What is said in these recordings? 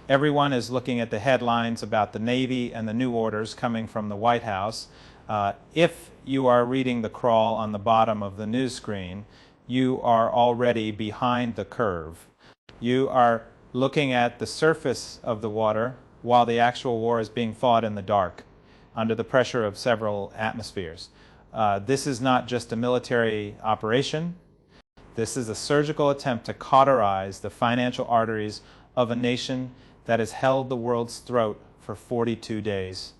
Everyone is looking at the headlines about the Navy and the new orders coming from the White House. If you are reading the crawl on the bottom of the news screen, you are already behind the curve. You are looking at the surface of the water while the actual war is being fought in the dark, under the pressure of several atmospheres. This is not just a military operation. This is a surgical attempt to cauterize the financial arteries of a nation that has held the world's throat for 42 days.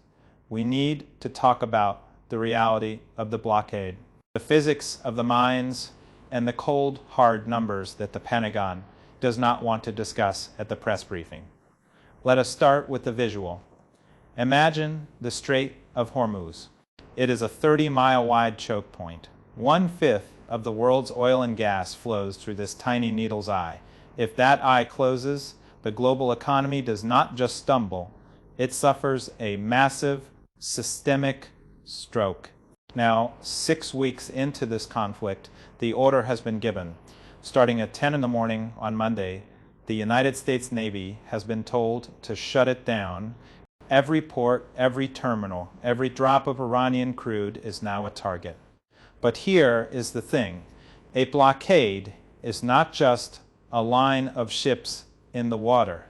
We need to talk about the reality of the blockade, the physics of the mines, and the cold, hard numbers that the Pentagon does not want to discuss at the press briefing. Let us start with the visual. Imagine the Strait of Hormuz. It is a 30-mile wide choke point. 1/5 of the world's oil and gas flows through this tiny needle's eye. If that eye closes, the global economy does not just stumble, it suffers a massive systemic stroke. Now, 6 weeks into this conflict, the order has been given. Starting at 10 in the morning on Monday, the United States Navy has been told to shut it down. Every port, every terminal, every drop of Iranian crude is now a target. But here is the thing. A blockade is not just a line of ships in the water.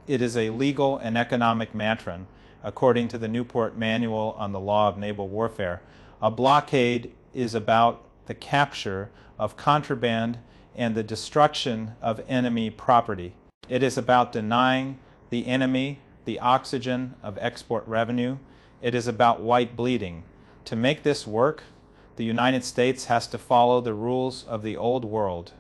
It is a legal and economic mantra, according to the Newport Manual on the Law of Naval Warfare. A blockade is about the capture of contraband and the destruction of enemy property. It is about denying the enemy the oxygen of export revenue. It is about white bleeding. To make this work, the United States has to follow the rules of the old world.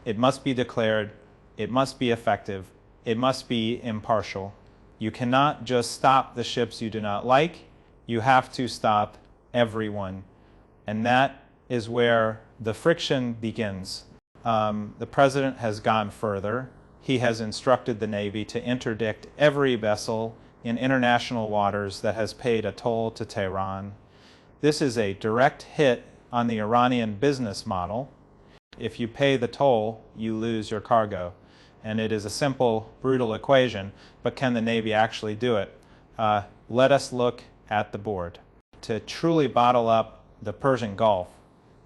It must be declared, it must be effective, it must be impartial. You cannot just stop the ships you do not like, you have to stop everyone. And that is where the friction begins. The president has gone further. He has instructed the Navy to interdict every vessel in international waters that has paid a toll to Tehran. This is a direct hit on the Iranian business model. If you pay the toll, you lose your cargo. And it is a simple, brutal equation, but can the Navy actually do it? Let us look at the board. To truly bottle up the Persian Gulf,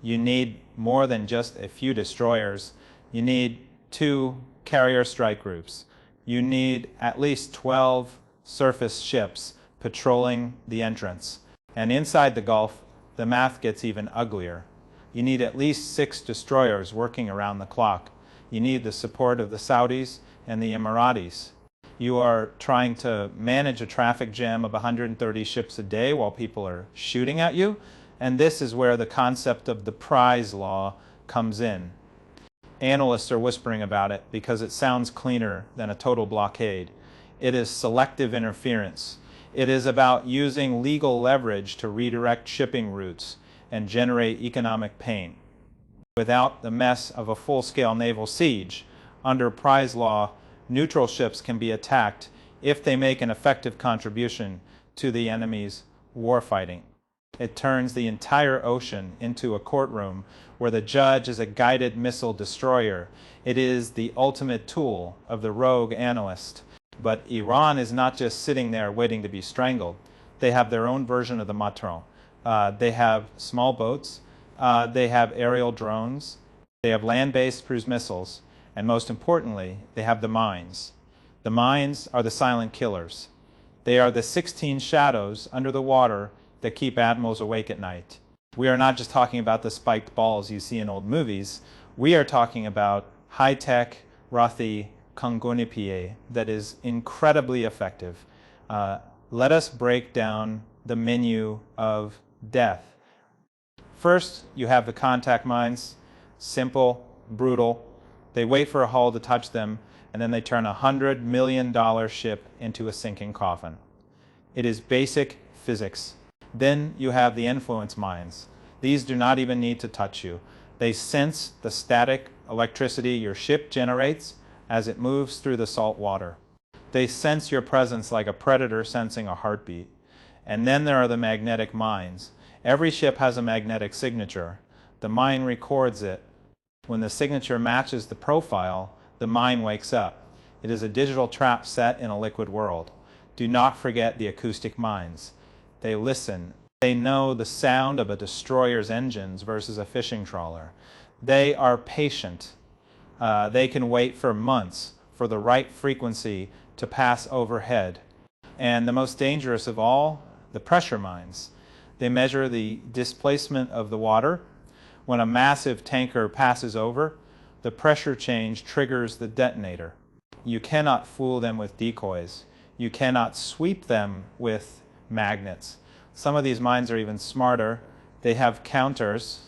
you need more than just a few destroyers. You need 2 carrier strike groups. You need at least 12 surface ships patrolling the entrance. And inside the Gulf, the math gets even uglier. You need at least 6 destroyers working around the clock. You need the support of the Saudis and the Emiratis. You are trying to manage a traffic jam of 130 ships a day while people are shooting at you. And this is where the concept of the prize law comes in. Analysts are whispering about it because it sounds cleaner than a total blockade. It is selective interference. It is about using legal leverage to redirect shipping routes and generate economic pain. Without the mess of a full-scale naval siege, under prize law, neutral ships can be attacked if they make an effective contribution to the enemy's warfighting. It turns the entire ocean into a courtroom where the judge is a guided missile destroyer. It is the ultimate tool of the rogue analyst. But Iran is not just sitting there waiting to be strangled. They have their own version of the matron. They have small boats, they have aerial drones, they have land-based cruise missiles, and most importantly, they have the mines. The mines are the silent killers. They are the 16 shadows under the water that keep admirals awake at night. We are not just talking about the spiked balls you see in old movies. We are talking about high-tech, Rathi Kangunipiye that is incredibly effective. Let us break down the menu of death. First, you have the contact mines. Simple, brutal. They wait for a hull to touch them, and then they turn a $100 million ship into a sinking coffin. It is basic physics. Then you have the influence mines. These do not even need to touch you. They sense the static electricity your ship generates as it moves through the salt water. They sense your presence like a predator sensing a heartbeat. And then there are the magnetic mines. Every ship has a magnetic signature. The mine records it. When the signature matches the profile, the mine wakes up. It is a digital trap set in a liquid world. Do not forget the acoustic mines. They listen. They know the sound of a destroyer's engines versus a fishing trawler. They are patient. They can wait for months for the right frequency to pass overhead. And the most dangerous of all, the pressure mines. They measure the displacement of the water. When a massive tanker passes over, the pressure change triggers the detonator. You cannot fool them with decoys. You cannot sweep them with magnets. Some of these mines are even smarter. They have counters.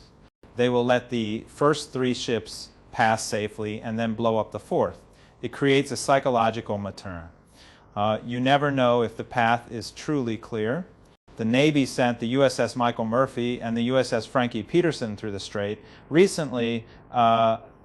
They will let the first 3 ships pass safely and then blow up the 4th. It creates a psychological matin. You never know if the path is truly clear. The Navy sent the USS Michael Murphy and the USS Frankie Peterson through the strait. Recently,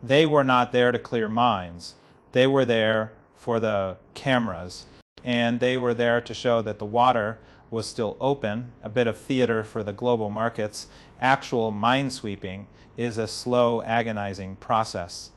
they were not there to clear mines. They were there for the cameras, and they were there to show that the water was still open, a bit of theater for the global markets. Actual minesweeping is a slow, agonizing process.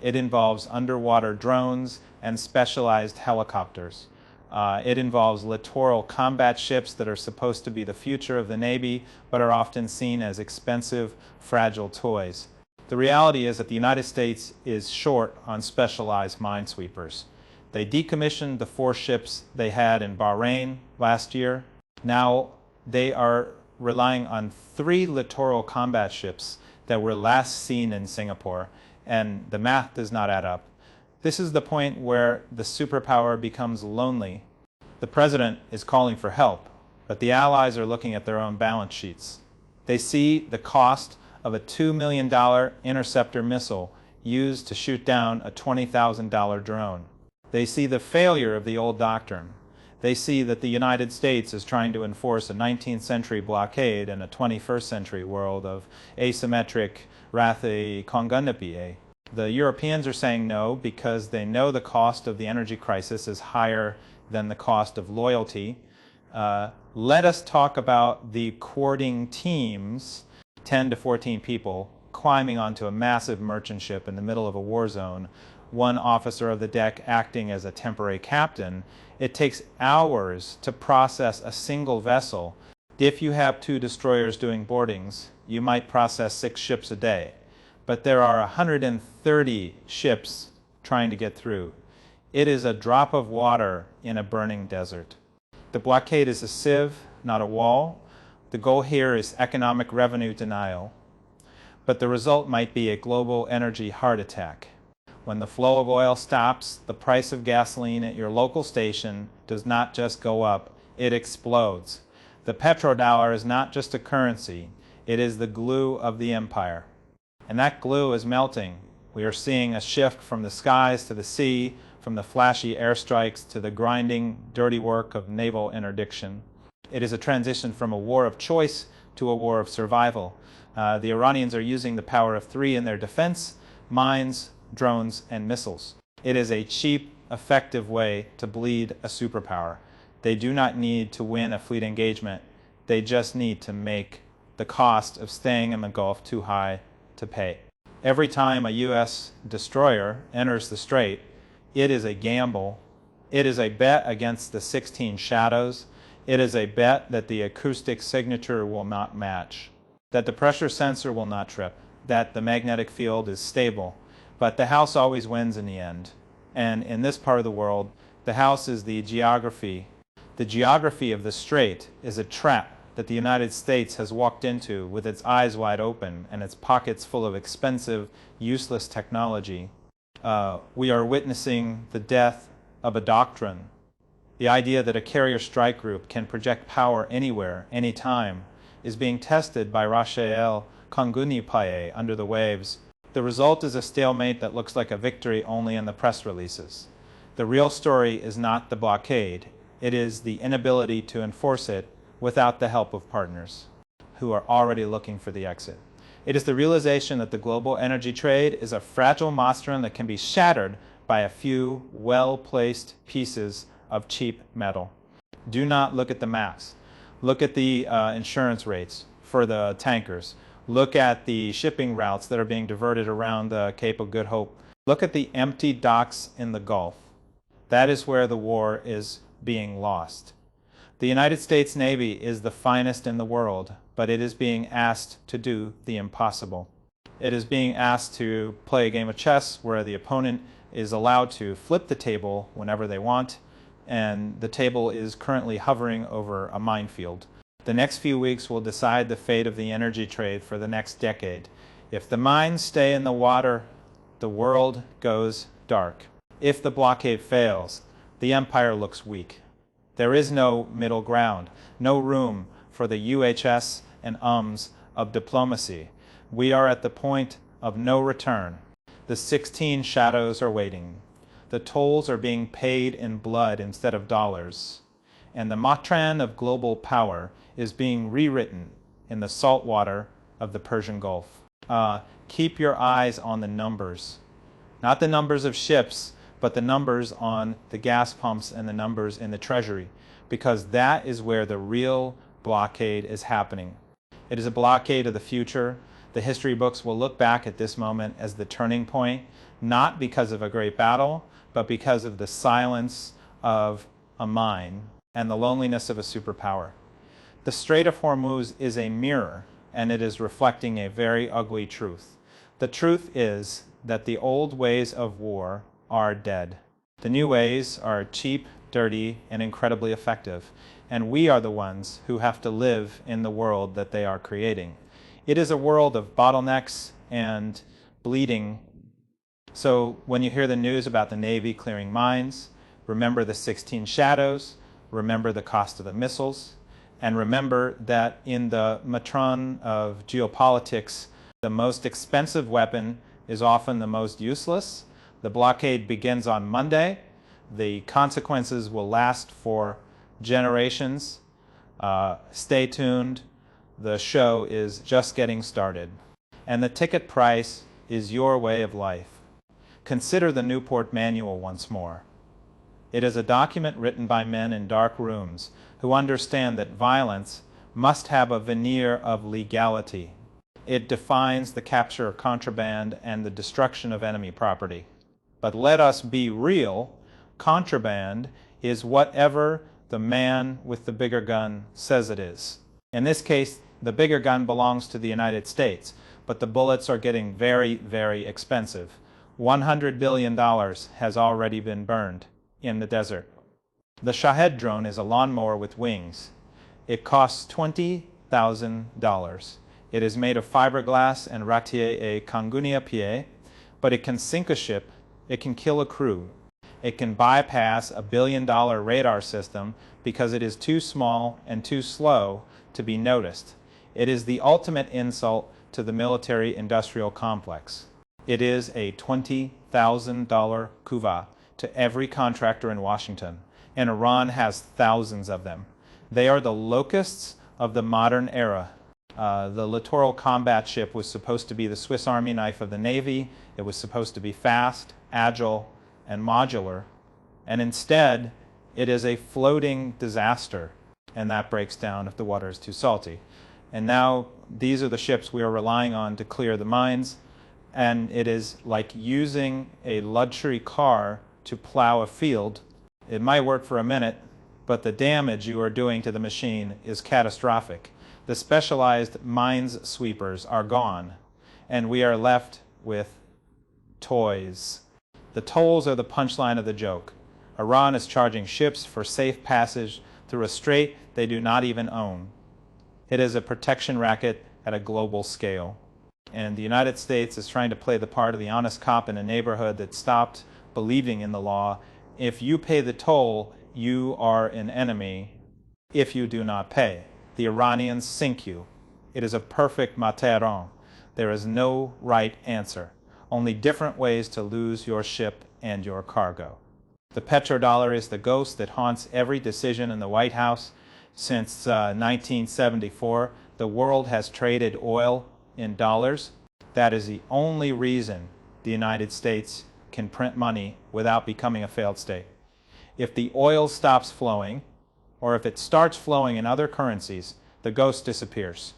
It involves underwater drones and specialized helicopters. It involves littoral combat ships that are supposed to be the future of the Navy, but are often seen as expensive, fragile toys. The reality is that the United States is short on specialized minesweepers. They decommissioned the 4 ships they had in Bahrain last year. Now they are relying on 3 littoral combat ships that were last seen in Singapore, and the math does not add up. This is the point where the superpower becomes lonely. The president is calling for help, but the allies are looking at their own balance sheets. They see the cost of a $2 million interceptor missile used to shoot down a $20,000 drone. They see the failure of the old doctrine. They see that the United States is trying to enforce a 19th century blockade in a 21st century world of asymmetric rathe kongunapie. The Europeans are saying no because they know the cost of the energy crisis is higher than the cost of loyalty. Let us talk about the courting teams, 10 to 14 people, climbing onto a massive merchant ship in the middle of a war zone, one officer of the deck acting as a temporary captain. It takes hours to process a single vessel. If you have 2 destroyers doing boardings, you might process 6 ships a day. But there are 130 ships trying to get through. It is a drop of water in a burning desert. The blockade is a sieve, not a wall. The goal here is economic revenue denial. But the result might be a global energy heart attack. When the flow of oil stops, the price of gasoline at your local station does not just go up, it explodes. The petrodollar is not just a currency, it is the glue of the empire. And that glue is melting. We are seeing a shift from the skies to the sea, from the flashy airstrikes to the grinding, dirty work of naval interdiction. It is a transition from a war of choice to a war of survival. The Iranians are using the power of 3 in their defense: mines, drones, and missiles. It is a cheap, effective way to bleed a superpower. They do not need to win a fleet engagement. They just need to make the cost of staying in the Gulf too high to pay. Every time a U.S. destroyer enters the strait, it is a gamble. It is a bet against the 16 shadows. It is a bet that the acoustic signature will not match, that the pressure sensor will not trip, that the magnetic field is stable. But the house always wins in the end. And in this part of the world, the house is the geography. The geography of the strait is a trap that the United States has walked into with its eyes wide open and its pockets full of expensive, useless technology. We are witnessing the death of a doctrine. The idea that a carrier strike group can project power anywhere, anytime, is being tested by Shahed Kongunipaye under the waves. The result is a stalemate that looks like a victory only in the press releases. The real story is not the blockade. It is the inability to enforce it without the help of partners who are already looking for the exit. It is the realization that the global energy trade is a fragile monstrum that can be shattered by a few well-placed pieces of cheap metal. Do not look at the maps. Look at the insurance rates for the tankers. Look at the shipping routes that are being diverted around the Cape of Good Hope. Look at the empty docks in the Gulf. That is where the war is being lost. The United States Navy is the finest in the world, but it is being asked to do the impossible. It is being asked to play a game of chess where the opponent is allowed to flip the table whenever they want, and the table is currently hovering over a minefield. The next few weeks will decide the fate of the energy trade for the next decade. If the mines stay in the water, the world goes dark. If the blockade fails, the empire looks weak. There is no middle ground, no room for the UHS and UMs of diplomacy. We are at the point of no return. The 16 shadows are waiting. The tolls are being paid in blood instead of dollars. And the Matran of global power is being rewritten in the salt water of the Persian Gulf. Keep your eyes on the numbers. Not the numbers of ships, but the numbers on the gas pumps and the numbers in the treasury, because that is where the real blockade is happening. It is a blockade of the future. The history books will look back at this moment as the turning point, not because of a great battle, but because of the silence of a mine and the loneliness of a superpower. The Strait of Hormuz is a mirror, and it is reflecting a very ugly truth. The truth is that the old ways of war are dead. The new ways are cheap, dirty, and incredibly effective, and we are the ones who have to live in the world that they are creating. It is a world of bottlenecks and bleeding. So when you hear the news about the Navy clearing mines, remember the 16 shadows, remember the cost of the missiles, and remember that in the matron of geopolitics, the most expensive weapon is often the most useless. The blockade begins on Monday. The consequences will last for generations. Stay tuned. The show is just getting started. And the ticket price is your way of life. Consider the Newport Manual once more. It is a document written by men in dark rooms who understand that violence must have a veneer of legality. It defines the capture of contraband and the destruction of enemy property. But let us be real, contraband is whatever the man with the bigger gun says it is. In this case, the bigger gun belongs to the United States, but the bullets are getting very, very expensive. $100 billion has already been burned in the desert. The Shahed drone is a lawnmower with wings. It costs $20,000. It is made of fiberglass and ratie et kangunia pied, but it can sink a ship, it can kill a crew. It can bypass a $1 billion radar system because it is too small and too slow to be noticed. It is the ultimate insult to the military-industrial complex. It is a $20,000 kuva to every contractor in Washington, and Iran has thousands of them. They are the locusts of the modern era. The littoral combat ship was supposed to be the Swiss Army knife of the Navy. It was supposed to be fast, agile, and modular, and instead it is a floating disaster, and that breaks down if the water is too salty. And now these are the ships we are relying on to clear the mines, and it is like using a luxury car to plow a field. It might work for a minute, but the damage you are doing to the machine is catastrophic. The specialized minesweepers are gone, and we are left with toys. The tolls are the punchline of the joke. Iran is charging ships for safe passage through a strait they do not even own. It is a protection racket at a global scale. And the United States is trying to play the part of the honest cop in a neighborhood that stopped believing in the law. If you pay the toll, you are an enemy if you do not pay. The Iranians sink you. It is a perfect materon. There is no right answer. Only different ways to lose your ship and your cargo. The petrodollar is the ghost that haunts every decision in the White House. Since 1974, the world has traded oil in dollars. That is the only reason the United States can print money without becoming a failed state. If the oil stops flowing, or if it starts flowing in other currencies, the ghost disappears.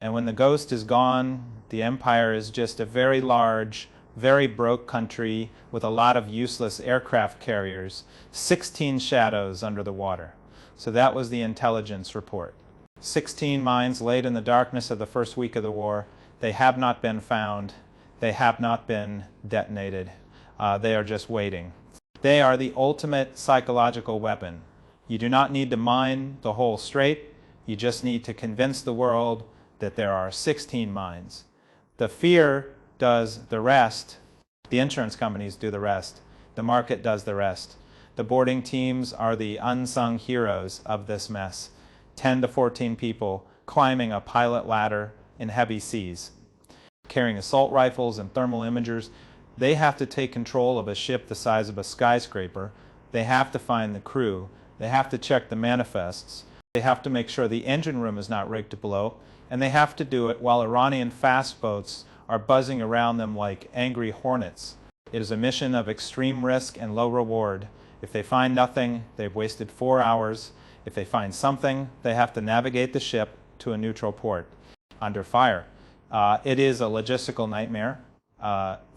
And when the ghost is gone, the empire is just a very large very broke country with a lot of useless aircraft carriers, 16 shadows under the water. So that was the intelligence report. 16 mines laid in the darkness of the first week of the war. They have not been found. They have not been detonated. They are just waiting. They are the ultimate psychological weapon. You do not need to mine the whole strait. You just need to convince the world that there are 16 mines. The fear does the rest. The insurance companies do the rest. The market does the rest. The boarding teams are the unsung heroes of this mess. 10 to 14 people climbing a pilot ladder in heavy seas, carrying assault rifles and thermal imagers. They have to take control of a ship the size of a skyscraper. They have to find the crew. They have to check the manifests. They have to make sure the engine room is not rigged to blow. And they have to do it while Iranian fast boats are buzzing around them like angry hornets. It is a mission of extreme risk and low reward. If they find nothing, they've wasted 4 hours. If they find something, they have to navigate the ship to a neutral port under fire. It is a logistical nightmare.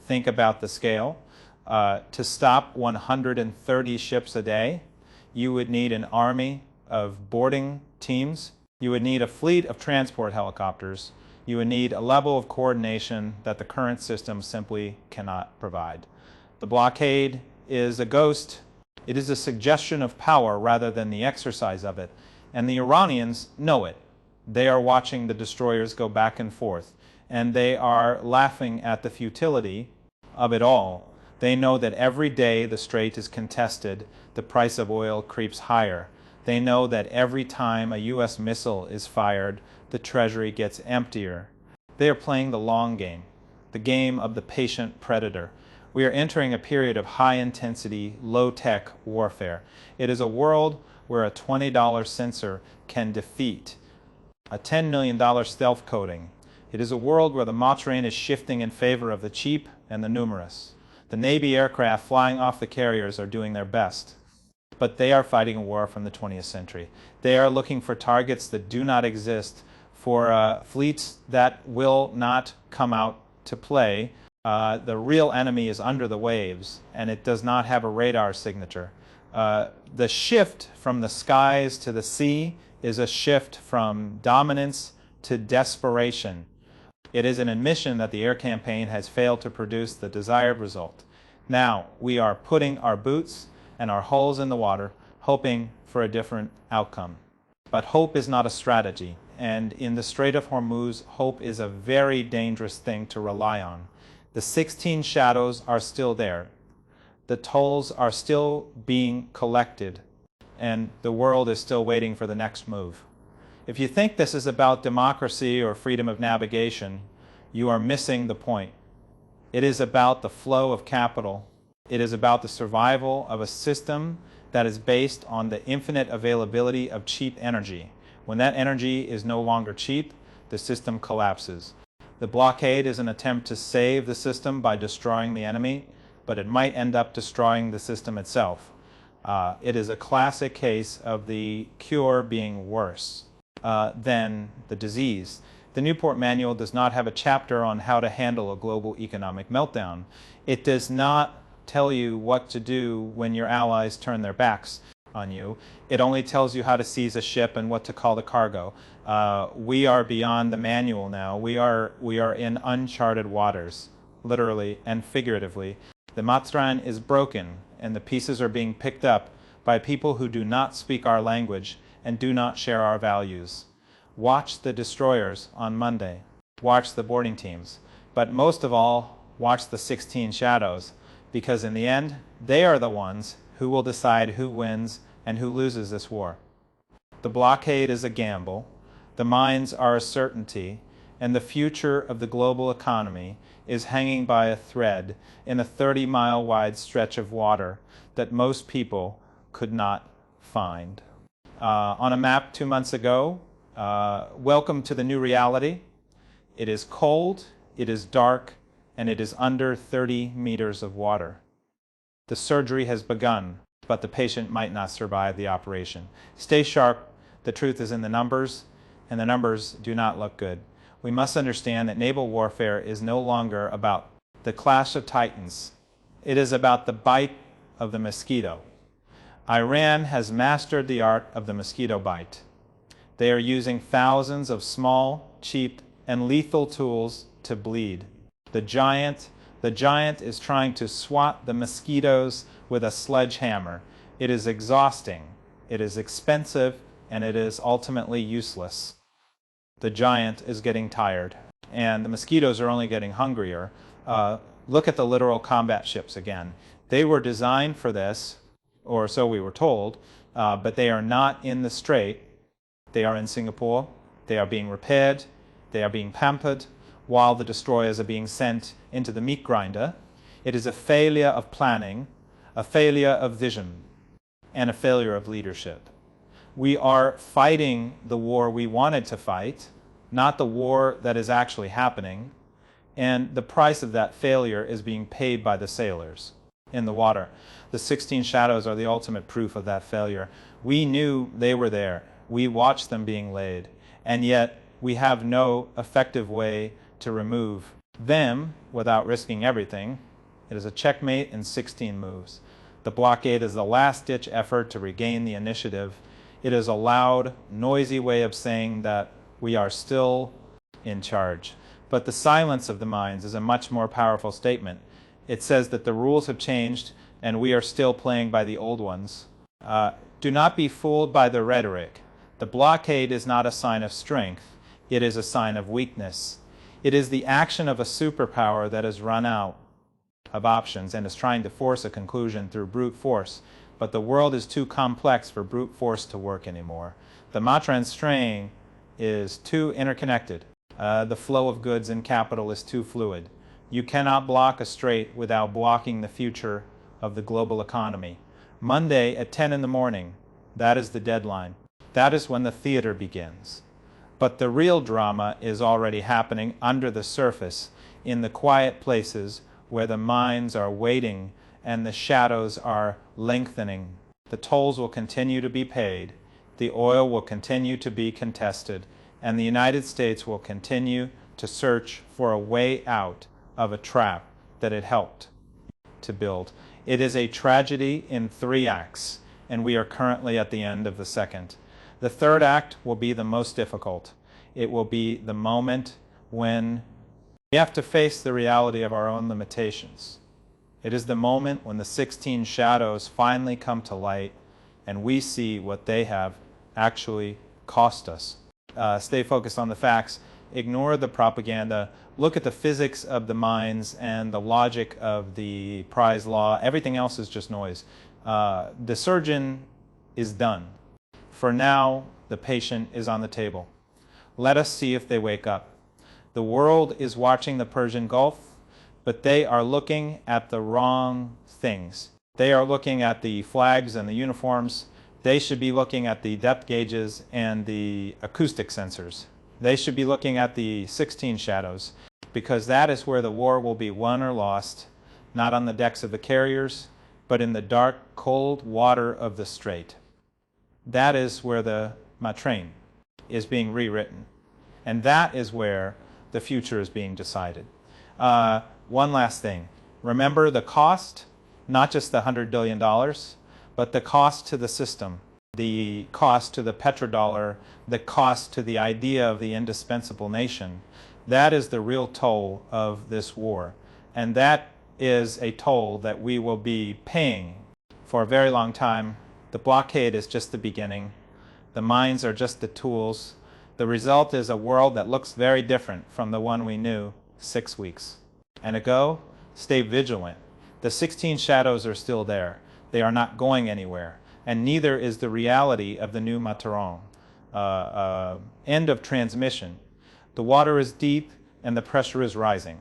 Think about the scale. To stop 130 ships a day, you would need an army of boarding teams. You would need a fleet of transport helicopters. You would need a level of coordination that the current system simply cannot provide. The blockade is a ghost. It is a suggestion of power rather than the exercise of it. And the Iranians know it. They are watching the destroyers go back and forth. And they are laughing at the futility of it all. They know that every day the strait is contested, the price of oil creeps higher. They know that every time a U.S. missile is fired, the treasury gets emptier. They are playing the long game, the game of the patient predator. We are entering a period of high-intensity, low-tech warfare. It is a world where a $20 sensor can defeat a $10 million stealth coating. It is a world where the terrain is shifting in favor of the cheap and the numerous. The Navy aircraft flying off the carriers are doing their best. But they are fighting a war from the 20th century. They are looking for targets that do not exist, for fleets that will not come out to play. The real enemy is under the waves, and it does not have a radar signature. The shift from the skies to the sea is a shift from dominance to desperation. It is an admission that the air campaign has failed to produce the desired result. Now we are putting our boots and our hulls in the water, hoping for a different outcome. But hope is not a strategy, and in the Strait of Hormuz, hope is a very dangerous thing to rely on. The 16 shadows are still there. The tolls are still being collected, and the world is still waiting for the next move. If you think this is about democracy or freedom of navigation, you are missing the point. It is about the flow of capital. It is about the survival of a system that is based on the infinite availability of cheap energy. When that energy is no longer cheap, the system collapses. The blockade is an attempt to save the system by destroying the enemy, but it might end up destroying the system itself. It is a classic case of the cure being worse than the disease. The Newport Manual does not have a chapter on how to handle a global economic meltdown. It does not tell you what to do when your allies turn their backs on you. It only tells you how to seize a ship and what to call the cargo. We are beyond the manual now. We are in uncharted waters, literally and figuratively. The Matran is broken, and the pieces are being picked up by people who do not speak our language and do not share our values. Watch the destroyers on Monday. Watch the boarding teams. But most of all, watch the 16 shadows, because in the end, they are the ones who will decide who wins and who loses this war. The blockade is a gamble. The mines are a certainty, and the future of the global economy is hanging by a thread in a 30-mile wide stretch of water that most people could not find. On a map 2 months ago, welcome to the new reality. It is cold, it is dark, and it is under 30 meters of water. The surgery has begun, but the patient might not survive the operation. Stay sharp. The truth is in the numbers, and the numbers do not look good. We must understand that naval warfare is no longer about the clash of titans. It is about the bite of the mosquito. Iran has mastered the art of the mosquito bite. They are using thousands of small, cheap, and lethal tools to bleed. The giant is trying to swat the mosquitoes with a sledgehammer. It is exhausting, it is expensive, and it is ultimately useless. The giant is getting tired, and the mosquitoes are only getting hungrier. Look at the littoral combat ships again. They were designed for this, or so we were told, but they are not in the strait. They are in Singapore. They are being repaired. They are being pampered while the destroyers are being sent into the meat grinder. It is a failure of planning, a failure of vision, and a failure of leadership. We are fighting the war we wanted to fight, not the war that is actually happening, and the price of that failure is being paid by the sailors in the water. The 16 shadows are the ultimate proof of that failure. We knew they were there. We watched them being laid, and yet we have no effective way to remove them without risking everything. It is a checkmate in 16 moves. The blockade is the last-ditch effort to regain the initiative. It is a loud, noisy way of saying that we are still in charge. But the silence of the mines is a much more powerful statement. It says that the rules have changed and we are still playing by the old ones. Do not be fooled by the rhetoric. The blockade is not a sign of strength. It is a sign of weakness. It is the action of a superpower that has run out of options and is trying to force a conclusion through brute force. But the world is too complex for brute force to work anymore. The Marandi strain is too interconnected. The flow of goods and capital is too fluid. You cannot block a strait without blocking the future of the global economy. Monday at 10 in the morning, that is the deadline. That is when the theater begins. But the real drama is already happening under the surface, in the quiet places where the mines are waiting and the shadows are lengthening. The tolls will continue to be paid, the oil will continue to be contested, and the United States will continue to search for a way out of a trap that it helped to build. It is a tragedy in 3 acts, and we are currently at the end of the second. The third act will be the most difficult. It will be the moment when we have to face the reality of our own limitations. It is the moment when the 16 shadows finally come to light and we see what they have actually cost us. Stay focused on the facts. Ignore the propaganda. Look at the physics of the mines and the logic of the prize law. Everything else is just noise. The surgeon is done. For now, the patient is on the table. Let us see if they wake up. The world is watching the Persian Gulf, but they are looking at the wrong things. They are looking at the flags and the uniforms. They should be looking at the depth gauges and the acoustic sensors. They should be looking at the 16 shadows, because that is where the war will be won or lost, not on the decks of the carriers, but in the dark, cold water of the strait. That is where the Marandi is being rewritten. And that is where the future is being decided. One last thing. Remember the cost, not just the $100 billion, but the cost to the system, the cost to the petrodollar, the cost to the idea of the indispensable nation. That is the real toll of this war. And that is a toll that we will be paying for a very long time. The blockade is just the beginning. The mines are just the tools. The result is a world that looks very different from the one we knew 6 weeks ago. Stay vigilant. The 16 shadows are still there. They are not going anywhere. And neither is the reality of the new Marandi. End of transmission. The water is deep and the pressure is rising.